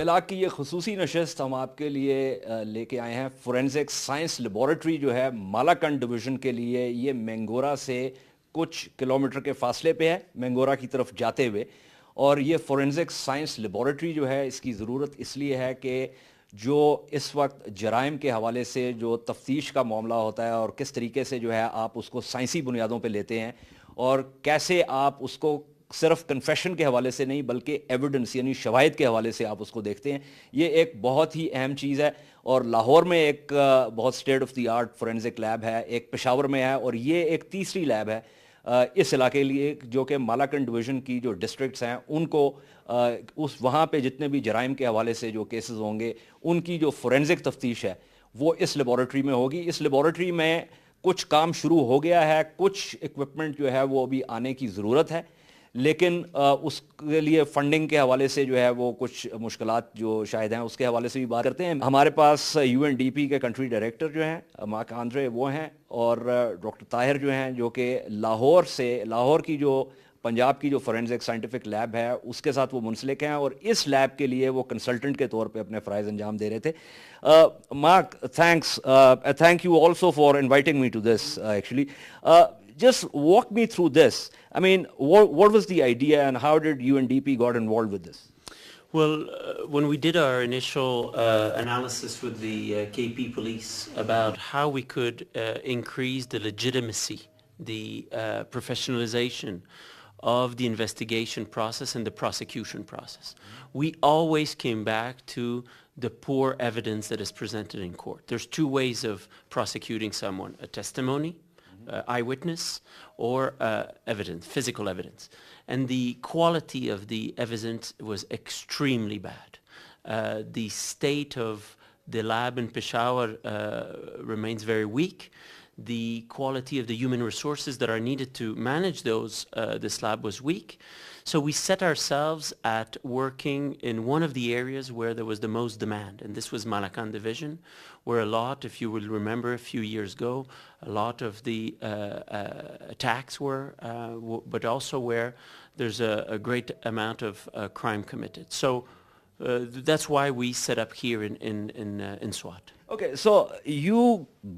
فلاح کی یہ خصوصی نشست ہم آپ کے لیے لے کے آئے ہیں. فورینزک سائنس لیبارٹری جو ہے مالاکنڈ ڈویژن کے لیے یہ مینگورا سے کچھ کلومیٹر کے فاصلے پہ ہے مینگورا کی طرف جاتے ہوئے. اور یہ فورینزک سائنس لیبارٹری جو ہے اس کی ضرورت اس لیے ہے کہ جو اس وقت جرائم کے حوالے سے جو تفتیش کا معاملہ ہوتا ہے اور کس طریقے سے جو ہے آپ اس کو سائنسی بنیادوں پہ لیتے ہیں اور کیسے آپ اس کو صرف کنفیشن کے حوالے سے نہیں بلکہ ایویڈنس یعنی شواہد کے حوالے سے آپ اس کو دیکھتے ہیں, یہ ایک بہت ہی اہم چیز ہے. اور لاہور میں ایک بہت state of the art forensic lab ہے, ایک پشاور میں ہے, اور یہ ایک تیسری لیب ہے اس علاقے کے لیے جو کہ مالاکنڈ ڈویژن کی جو ڈسٹرکٹس ہیں ان کو اس وہاں پہ جتنے بھی جرائم کے حوالے سے جو کیسز ہوں گے ان کی جو فورینزک تفتیش ہے وہ اس لیبارٹری میں ہوگی. اس لیبارٹری میں کچھ کام شروع ہو گیا ہے, کچھ اکوپمنٹ جو ہے وہ ابھی آنے کی ضرورت ہے, لیکن اس کے لیے فنڈنگ کے حوالے سے جو ہے وہ کچھ مشکلات جو شاید ہیں اس کے حوالے سے بھی بات کرتے ہیں. ہمارے پاس UNDP کے کنٹری ڈائریکٹر جو ہیں مارک آندرے وہ ہیں, اور ڈاکٹر طاہر جو ہیں جو کہ لاہور کی جو پنجاب کی جو فورینزک سائنٹیفک لیب ہے اس کے ساتھ وہ منسلک ہیں, اور اس لیب کے لیے وہ کنسلٹنٹ کے طور پہ اپنے فرائض انجام دے رہے تھے. Mark, thank you also for inviting me to this actually. Just walk me through this. I mean, what was the idea and how did UNDP got involved with this? Well, when we did our initial analysis with the KP police about how we could increase the legitimacy, the professionalization of the investigation process and the prosecution process, we always came back to the poor evidence that is presented in court. There's two ways of prosecuting someone: a testimony, eyewitness, or evidence, physical evidence. And the quality of the evidence was extremely bad. The state of the lab in Peshawar remains very weak. The quality of the human resources that are needed to manage this lab was weak. So we set ourselves at working in one of the areas where there was the most demand, and this was Malakand Division, where a lot, if you will remember a few years ago, a lot of the attacks were, but also where there's a great amount of crime committed. So that's why we set up here in Swat. Okay, so you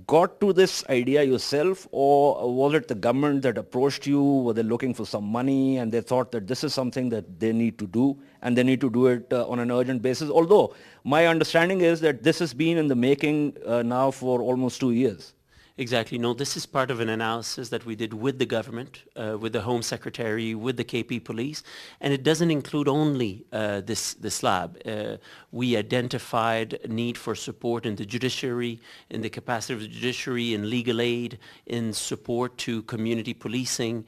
got to this idea yourself, or was it the government that approached you? Were they looking for some money and they thought that this is something that they need to do and they need to do it on an urgent basis? Although my understanding is that this has been in the making now for almost 2 years. Exactly. No, this is part of an analysis that we did with the government, with the Home Secretary, with the KP police, and it doesn't include only this lab. We identified need for support in the judiciary, in the capacity of the judiciary, in legal aid, in support to community policing,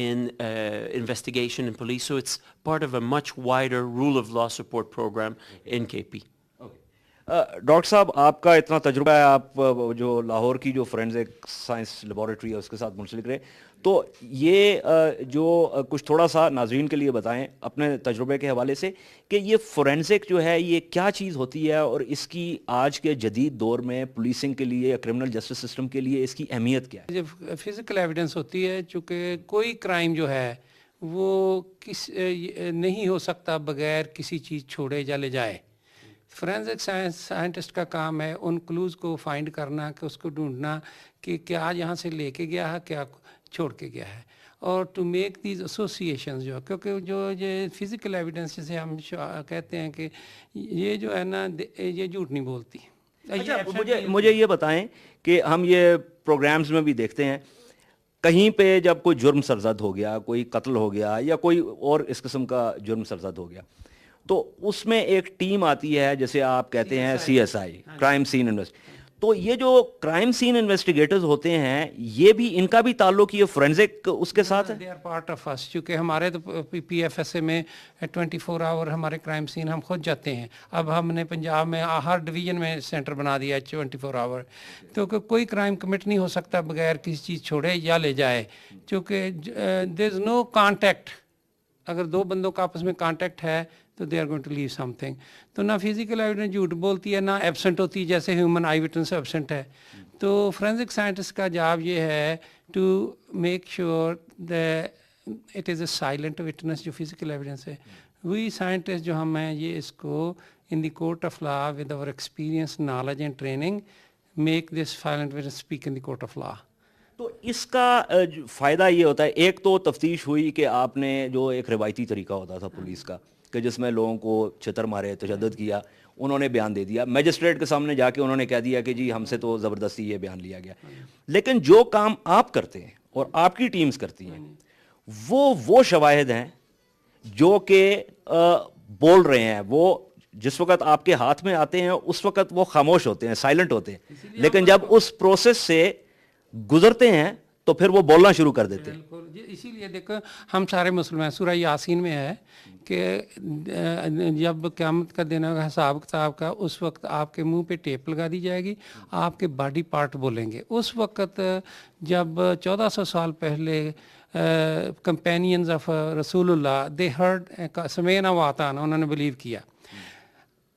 in investigation in police. So it's part of a much wider rule of law support program in KP. Doctor صاحب, آپ کا اتنا تجربہ ہے, آپ جو لاہور کی جو فورینزک سائنس لیبارٹری ہے اس کے ساتھ منسلک رہے, تو یہ جو کچھ تھوڑا سا ناظرین کے لیے بتائیں اپنے تجربے کے حوالے سے کہ یہ فورینزک جو ہے یہ کیا چیز ہوتی ہے اور اس کی آج کے جدید دور میں پولیسنگ کے لیے یا کرمنل جسٹس سسٹم کے لیے اس کی اہمیت کیا ہے؟ جب فزیکل ایویڈنس ہوتی ہے, چونکہ کوئی کرائم جو ہے وہ نہیں ہو سکتا بغیر کسی چیز چھوڑے یا لے جائے. فورینزک سائنٹسٹ کا کام ہے ان کلوز کو فائنڈ کرنا, کہ اس کو ڈھونڈنا کہ کیا یہاں سے لے کے گیا ہے, کیا چھوڑ کے گیا ہے, اور ٹو میک دیز ایسوسیشنز جو, کیونکہ جو یہ فزیکل ایویڈنس جسے ہم کہتے ہیں کہ یہ جو ہے نا یہ جھوٹ نہیں بولتی. مجھے یہ بتائیں کہ ہم یہ پروگرامز میں بھی دیکھتے ہیں کہیں پہ جب کوئی جرم سرزد ہو گیا, کوئی قتل ہو گیا یا کوئی اور اس قسم کا جرم سرزد ہو گیا, تو اس میں ایک ٹیم آتی ہے جیسے آپ کہتے ہیں CSI, کرائم سین انویسٹیگیٹر. تو یہ جو کرائم سین انویسٹیگیٹرز ہوتے ہیں یہ بھی ان کا بھی تعلق یہ فورینزک اس کے ساتھ ہے؟ دے آر پارٹ آف اس, چونکہ ہمارے تو PFSA میں 24 آور ہمارے کرائم سین ہم خود جاتے ہیں. اب ہم نے پنجاب میں ہر ڈویژن میں سینٹر بنا دیا ہے 24 آور, کیونکہ کوئی کرائم کمٹ نہیں ہو سکتا بغیر کسی چیز چھوڑے یا لے جائے, چونکہ دیر از نو کانٹیکٹ. اگر دو بندوں کا آپس میں کانٹیکٹ ہے تو they are going to leave something. تو نہ فزیکل ایویڈنس جھوٹ بولتی ہے نہ ایبسنٹ ہوتی ہے, جیسے ہیومن آئی وٹنس ایبسنٹ ہے. تو فورینزک سائنٹسٹ کا جاب یہ ہے to make sure it is a silent witness جو physical evidence ہے. We scientists جو ہم ہیں یہ اس کو in the court of law with our experience, knowledge and training make this silent witness speak in the court of law. تو اس کا فائدہ یہ ہوتا ہے, ایک تو تفتیش ہوئی کہ آپ نے جو ایک روایتی طریقہ ہوتا تھا پولیس کا کہ جس میں لوگوں کو چھتر مارے, تشدد کیا, انہوں نے بیان دے دیا, میجسٹریٹ کے سامنے جا کے انہوں نے کہہ دیا کہ جی ہم سے تو زبردستی یہ بیان لیا گیا. لیکن جو کام آپ کرتے ہیں اور آپ کی ٹیمز کرتی ہیں وہ شواہد ہیں جو کہ بول رہے ہیں, وہ جس وقت آپ کے ہاتھ میں آتے ہیں اس وقت وہ خاموش ہوتے ہیں, سائلنٹ ہوتے ہیں, لیکن جب اس پروسیس سے گزرتے ہیں تو پھر وہ بولنا شروع کر دیتے ہیں. اسی لیے دیکھو ہم سارے مسلمان, سورہ یاسین میں ہے کہ جب قیامت کا دن ہوگا حساب کتاب کا, اس وقت آپ کے منہ پہ ٹیپ لگا دی جائے گی, آپ کے باڈی پارٹ بولیں گے. اس وقت جب 1400 سال پہلے کمپینینز آف رسول اللہ دے ہرڈ سمینا واتانا, انہوں نے بلیو کیا.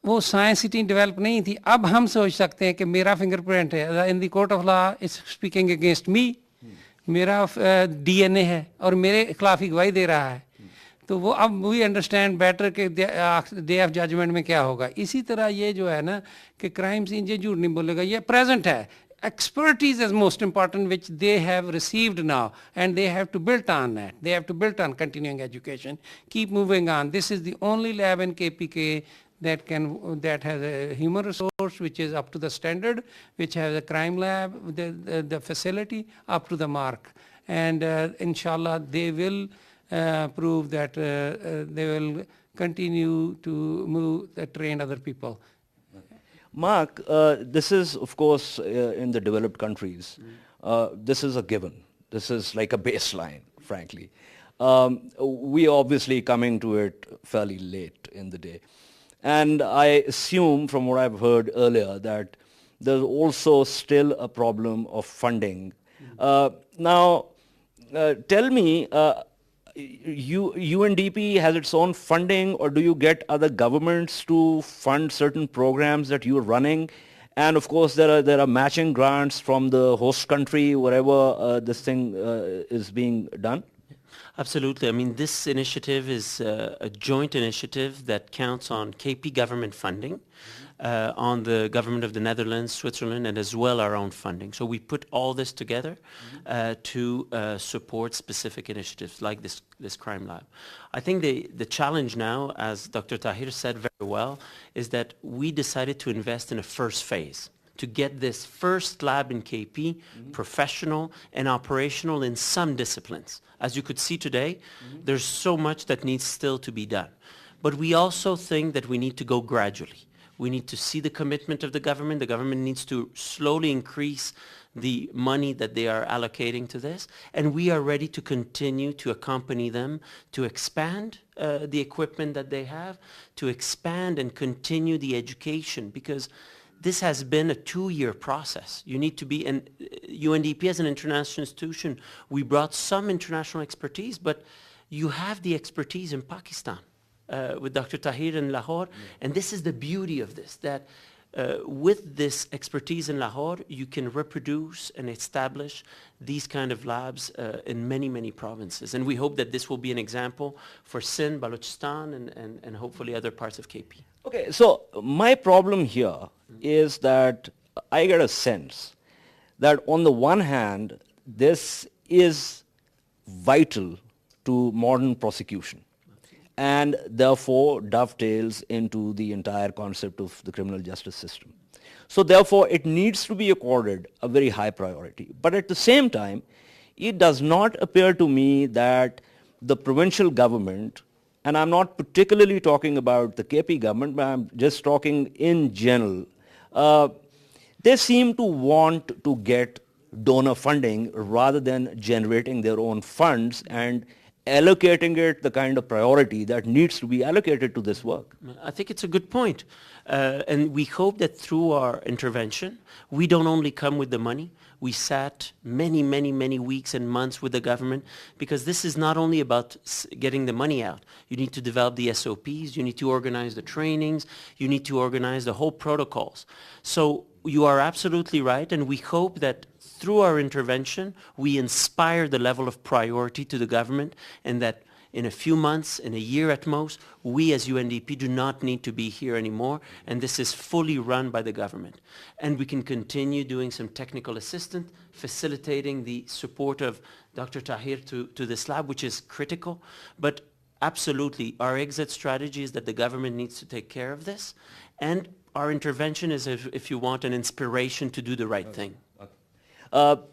وہ سائنس اتنی ڈیولپ نہیں تھی. اب ہم سوچ سکتے ہیں کہ میرا فنگر پرنٹ ہے in the court of law is speaking against me, میرا ڈی این اے ہے اور میرے خلافی گواہی دے رہا ہے. تو وہ اب وی انڈرسٹینڈ بیٹر کہ ڈے آف ججمنٹ میں کیا ہوگا. اسی طرح یہ جو ہے نا کہ کرائم سین یہ جھوٹ نہیں بولے گا, یہ پریزنٹ ہے. Expertise is most important, which they have received now, and they have to build on that. They have to build on continuing education, keep moving on. This is the only lab in KPK that has a human resource which is up to the standard, which has a crime lab, the facility up to the mark, and inshallah they will prove that they will continue to train other people. Mark, this is of course in the developed countries, this is a given. This is like a baseline, frankly. We obviously coming to it fairly late in the day. And I assume from what I've heard earlier that there's also still a problem of funding. Now, tell me, UNDP has its own funding, or do you get other governments to fund certain programs that you're running? And of course there are matching grants from the host country wherever this thing is being done. Absolutely. I mean, this initiative is a joint initiative that counts on KP government funding, on the government of the Netherlands, Switzerland, and as well our own funding. So we put all this together to support specific initiatives like this crime lab. I think the challenge now, as Dr. Tahir said very well, is that we decided to invest in a first phase to get this first lab in KP professional and operational in some disciplines. As you could see today, there's so much that needs still to be done. But we also think that we need to go gradually. We need to see the commitment of the government. The government needs to slowly increase the money that they are allocating to this. And we are ready to continue to accompany them, to expand the equipment that they have, to expand and continue the education, because this has been a 2-year process. You need to be, and UNDP as an international institution, we brought some international expertise, but you have the expertise in Pakistan with Dr. Tahir in Lahore. And this is the beauty of this, that with this expertise in Lahore, you can reproduce and establish these kind of labs in many, many provinces. And we hope that this will be an example for Sindh, Balochistan, and hopefully other parts of KP. Okay, so my problem here is that I get a sense that on the one hand, this is vital to modern prosecution and therefore dovetails into the entire concept of the criminal justice system. So therefore, it needs to be accorded a very high priority. But at the same time, it does not appear to me that the provincial government, and I'm not particularly talking about the KP government, but I'm just talking in general, they seem to want to get donor funding rather than generating their own funds and allocating it the kind of priority that needs to be allocated to this work. I think it's a good point. And we hope that through our intervention, we don't only come with the money. We sat many, many, many weeks and months with the government, because this is not only about getting the money out. You need to develop the SOPs, you need to organize the trainings, you need to organize the whole protocols. So you are absolutely right, and we hope that through our intervention, we inspire the level of priority to the government, and that in a few months, in a year at most, we as UNDP do not need to be here anymore, and this is fully run by the government. And we can continue doing some technical assistance, facilitating the support of Dr. Tahir to this lab, which is critical. But absolutely, our exit strategy is that the government needs to take care of this, and our intervention is, if you want, an inspiration to do the right thing.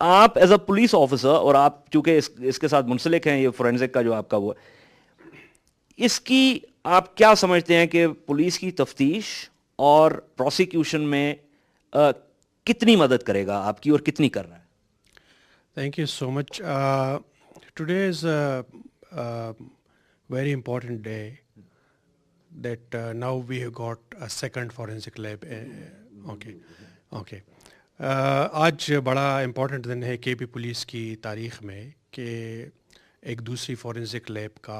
آپ as a police officer, اور آپ چونکہ اس کے ساتھ منسلک ہیں، یہ forensic کا جو آپ کا وہ ہے، اس کی آپ کیا سمجھتے ہیں کہ پولیس کی تفتیش اور پروسیکیوشن میں کتنی مدد کرے گا آپ کی، اور کتنی کر رہا ہے؟ Thank you so much. Today is a very important day that now we have got a second forensic lab. Okay. آج بڑا امپورٹنٹ دن ہے کے پی پولیس کی تاریخ میں کہ ایک دوسری فورینسک لیب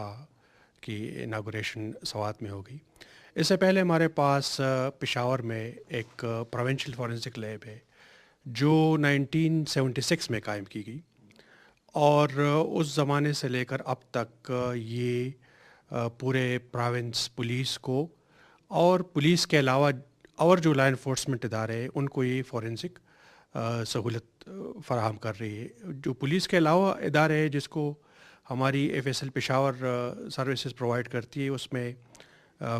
کی اناگوریشن سوات میں ہوگی. اس سے پہلے ہمارے پاس پشاور میں ایک پروونشل فورینسک لیب ہے جو 1976 میں قائم کی گئی، اور اس زمانے سے لے کر اب تک یہ پورے پراونس پولیس کو اور پولیس کے علاوہ اور جو لا انفورسمنٹ ادارے ہیں ان کو یہ فورینسک سہولت فراہم کر رہی ہے. جو پولیس کے علاوہ ادارے ہیں جس کو ہماری F S L Peshawar services provide کرتی ہے، اس میں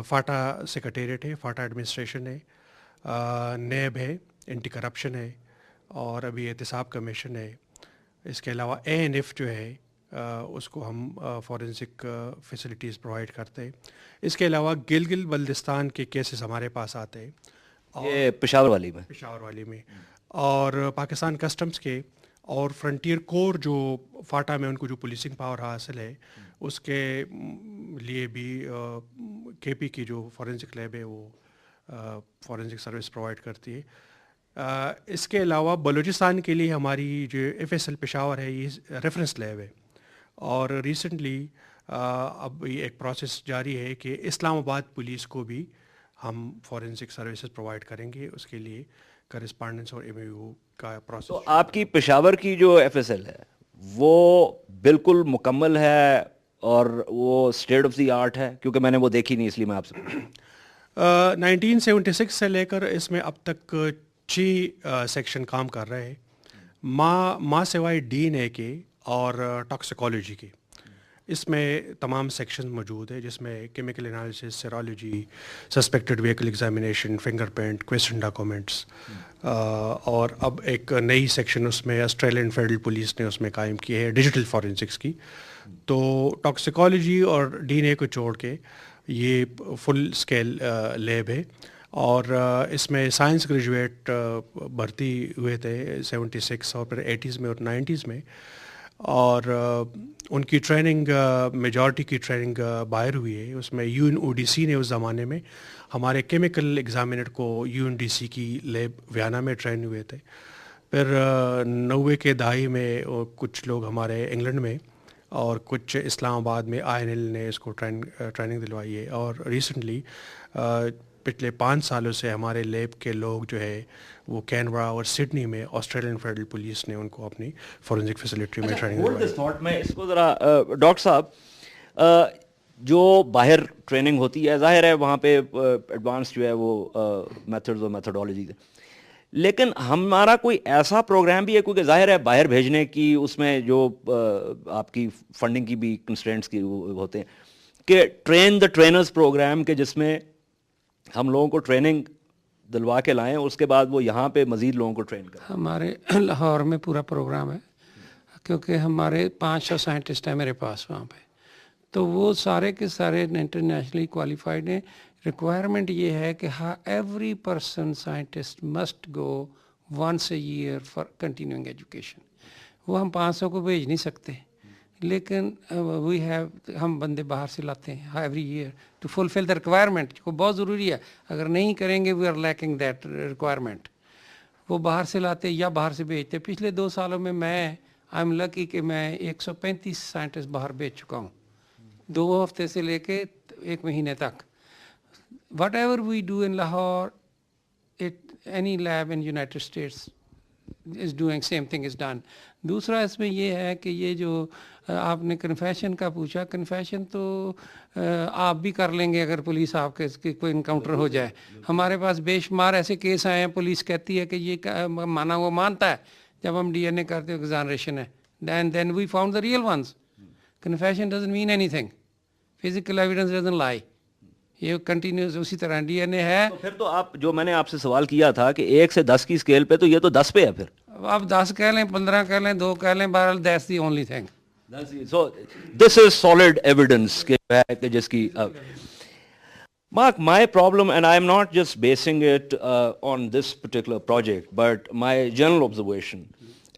فاٹا سیکریٹریٹ ہے، فاٹا ایڈمنسٹریشن ہے، نیب ہے، اینٹی کرپشن ہے، اور ابھی احتساب کمیشن ہے. اس کے علاوہ اے این ایف جو ہے اس کو ہم فورینسک فیسلٹیز پرووائڈ کرتے ہیں. اس کے علاوہ گلگت بلتستان کے کیسز ہمارے پاس آتے ہیں، یہ پشاور والی میں، اور پاکستان کسٹمز کے اور فرنٹیئر کور جو فاٹا میں ان کو جو پولیسنگ پاور حاصل ہے، اس کے لیے بھی کے پی کی جو فورینسک لیب ہے وہ فورینسک سروس پرووائڈ کرتی ہے. اس کے علاوہ بلوچستان کے لیے ہماری جو ایف ایس ایل پشاور ہے یہ ریفرنس لیب ہے، اور ریسنٹلی اب یہ ایک پروسیس جاری ہے کہ اسلام آباد پولیس کو بھی ہم فورینسک سروسز پرووائڈ کریں گے. اس کے لیے کرسپانڈنس اور ایم یو کا پروسیس. تو آپ کی پشاور کی جو ایف ایس ایل ہے وہ بالکل مکمل ہے اور وہ اسٹیٹ آف دی آرٹ ہے؟ کیونکہ میں نے وہ دیکھی نہیں، اس لیے میں آپ سے 1976 سے لے کر اس میں اب تک 6 سیکشن کام کر رہے ہیں، ماں سوائے ڈی این اے کے اور ٹاکسیکالوجی کے. اس میں تمام سیکشن موجود ہے، جس میں chemical analysis, serology, suspected vehicle examination, fingerprint, question documents, اور اب ایک نئی سیکشن اس میں آسٹریلین فیڈرل پولیس نے اس میں قائم کی ہے، ڈیجیٹل فورینسکس کی. تو ٹاکسیکالوجی اور ڈی این اے کو چھوڑ کے یہ فل اسکیل لیب ہے، اور اس میں سائنس گریجویٹ بھرتی ہوئے تھے 76 اور پھر 80s میں اور 90s میں، اور ان کی ٹریننگ میجورٹی کی ٹریننگ باہر ہوئی ہے. اس میں U N O D C نے اس زمانے میں ہمارے کیمیکل ایگزامینر کو یو این ڈی سی کی لیب ویانا میں ٹرین ہوئے تھے. پھر 90 کے دہائی میں کچھ لوگ ہمارے انگلینڈ میں اور کچھ اسلام آباد میں آئی این ایل نے اس کو ٹریننگ دلوائی ہے. اور ریسنٹلی پچھلے 5 سالوں سے ہمارے لیب کے لوگ جو ہے وہ کینبرا اور سڈنی میں آسٹریلین فیڈرل پولیس نے ان کو اپنی فورینسک فیسلٹی میں ٹریننگ دلوائی. میں اس کو ذرا ڈاکٹر صاحب، جو باہر ٹریننگ ہوتی ہے ظاہر ہے وہاں پہ ایڈوانس جو ہے وہ میتھڈز اور میتھڈالوجیز، لیکن ہمارا کوئی ایسا پروگرام بھی ہے، کیونکہ ظاہر ہے باہر بھیجنے کی اس میں جو آپ کی فنڈنگ کی بھی کنسٹرینٹس کی ہوتے ہیں، کہ ٹرین دا ٹرینرز پروگرام کے جس میں ہم لوگوں کو ٹریننگ دلوا کے لائیں، اس کے بعد وہ یہاں پہ مزید لوگوں کو ٹرین کریں. ہمارے لاہور میں پورا پروگرام ہے، کیونکہ ہمارے 500 سائنٹسٹ ہیں میرے پاس وہاں پہ، تو وہ سارے کے سارے انٹرنیشنلی کوالیفائڈ ہیں. ریکوائرمنٹ یہ ہے کہ every person scientist must go once a year for continuing education. وہ ہم 500 کو بھیج نہیں سکتے، لیکن وی ہیو، ہم بندے باہر سے لاتے ہیں every year to fulfil the requirement, کو بہت ضروری ہے. اگر نہیں کریں گے we are lacking that requirement. وہ باہر سے لاتے یا باہر سے بھیجتے. پچھلے 2 سالوں میں آئی ایم لکی کہ میں 135 سائنٹسٹ باہر بھیج چکا ہوں، 2 ہفتے سے لے کے 1 مہینے تک. Whatever we do in Lahore, any lab in United States is doing same thing is done. دوسرا اس میں یہ ہے کہ یہ جو آپ نے کنفیشن کا پوچھا، کنفیشن تو آپ بھی کر لیں گے اگر پولیس آپ کے کوئی انکاؤنٹر ہو جائے. ہمارے پاس بے شمار ایسے کیس آئے ہیں، پولیس کہتی ہے کہ یہ مانا وہ مانتا ہے، جب ہم ڈی این اے کرتے ہو ایگزانریشن ہے، then we found the real ones. Confession doesn't mean anything. Physical evidence doesn't lie. یہ کنٹینیوس اسی طرح ڈی این اے ہے. پھر تو آپ جو میں نے آپ سے سوال کیا تھا کہ 1 سے 10 کی اسکیل پہ، تو یہ تو 10 پہ ہے پھر. آپ 10 کہہ لیں 15 کہہ لیں 2 کہہ لیں بہرحال that's the only thing. So this is solid evidence کہ جس کی Mark, my problem, and I'm not just basing it on this particular project, but my general observation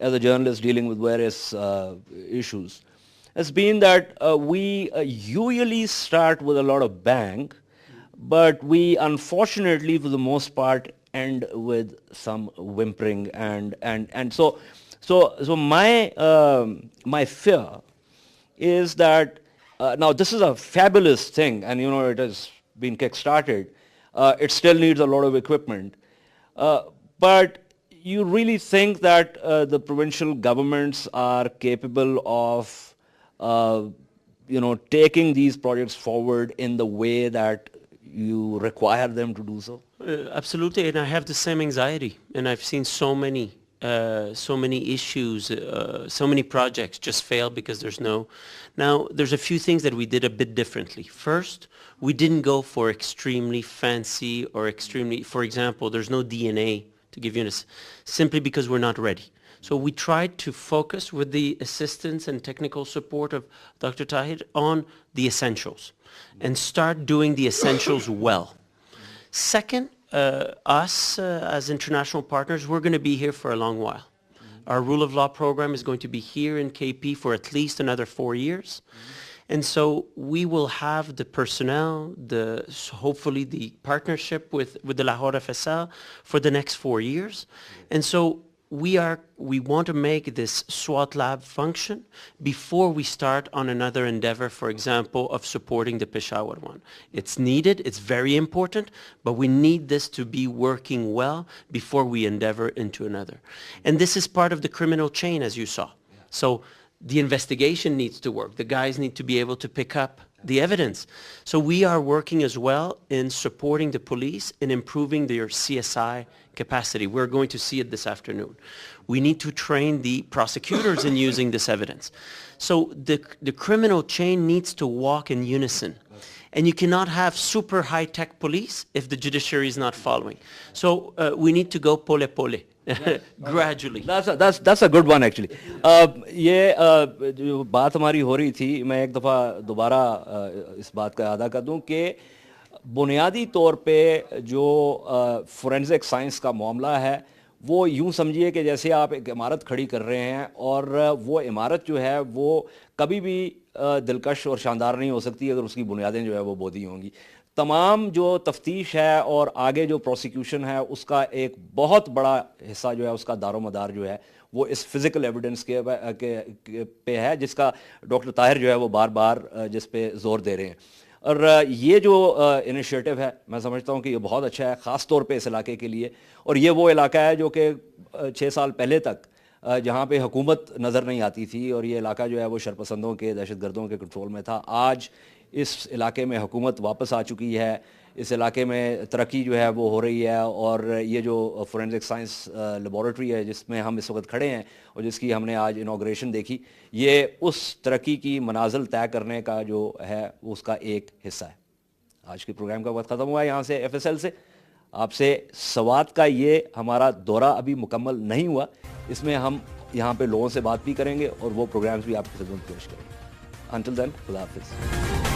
as a journalist dealing with various issues has been that we usually start with a lot of bang, but we unfortunately for the most part end with some whimpering and so my fear is that now this is a fabulous thing, and you know it has been kick-started. It still needs a lot of equipment, but you really think that the provincial governments are capable of taking these projects forward in the way that you require them to do so? Absolutely, and I have the same anxiety, and I've seen so many issues, so many projects just fail because there's no. Now, there's a few things that we did a bit differently. First, we didn't go for extremely fancy or extremely, for example, there's no DNA, to give you simply because we're not ready. So we tried to focus with the assistance and technical support of Dr. Tahir on the essentials and start doing the essentials well. Second, us as international partners, we're going to be here for a long while. Our rule of law program is going to be here in KP for at least another 4 years. And so we will have the personnel, hopefully the partnership with the Lahore FSL for the next 4 years. And so we want to make this SWAT lab function before we start on another endeavor, for example, of supporting the Peshawar one. It's needed, it's very important, but we need this to be working well before we endeavor into another. And this is part of the criminal chain, as you saw. So the investigation needs to work. The guys need to be able to pick up the evidence. So we are working as well in supporting the police in improving their CSI capacity. We're going to see it this afternoon. We need to train the prosecutors in using this evidence. So the criminal chain needs to walk in unison. And you cannot have super high-tech police if the judiciary is not following. So we need to go pole. Gradually. That's a good one actually. یہ جو بات ہماری ہو رہی تھی میں ایک دفعہ دوبارہ اس بات کا اعادہ کر دوں کہ بنیادی طور پہ جو فورینزک سائنس کا معاملہ ہے وہ یوں سمجھیے کہ جیسے آپ ایک عمارت کھڑی کر رہے ہیں اور وہ عمارت جو ہے وہ کبھی بھی دلکش اور شاندار نہیں ہو سکتی اگر اس کی بنیادیں جو ہے وہ بودھی ہوں گی. تمام جو تفتیش ہے اور آگے جو پروسیکیوشن ہے اس کا ایک بہت بڑا حصہ جو ہے اس کا دار و مدار جو ہے وہ اس فزیکل ایویڈنس کے پہ ہے جس کا ڈاکٹر طاہر جو ہے وہ بار بار جس پہ زور دے رہے ہیں. اور یہ جو انیشیٹو ہے میں سمجھتا ہوں کہ یہ بہت اچھا ہے خاص طور پہ اس علاقے کے لیے. اور یہ وہ علاقہ ہے جو کہ 6 سال پہلے تک جہاں پہ حکومت نظر نہیں آتی تھی اور یہ علاقہ جو ہے وہ شرپسندوں کے دہشت گردوں کے کنٹرول میں تھا. آج اس علاقے میں حکومت واپس آ چکی ہے, اس علاقے میں ترقی جو ہے وہ ہو رہی ہے, اور یہ جو فورینزک سائنس لیبارٹری ہے جس میں ہم اس وقت کھڑے ہیں اور جس کی ہم نے آج انوگریشن دیکھی, یہ اس ترقی کی منازل طے کرنے کا جو ہے اس کا ایک حصہ ہے. آج کے پروگرام کا وقت ختم ہوا ہے یہاں سے FSL سے. آپ سے سوات کا یہ ہمارا دورہ ابھی مکمل نہیں ہوا, اس میں ہم یہاں پہ لوگوں سے بات بھی کریں گے اور وہ پروگرامز بھی آپ کی خدمت پیش کریں گے. Until then, خدا حافظ.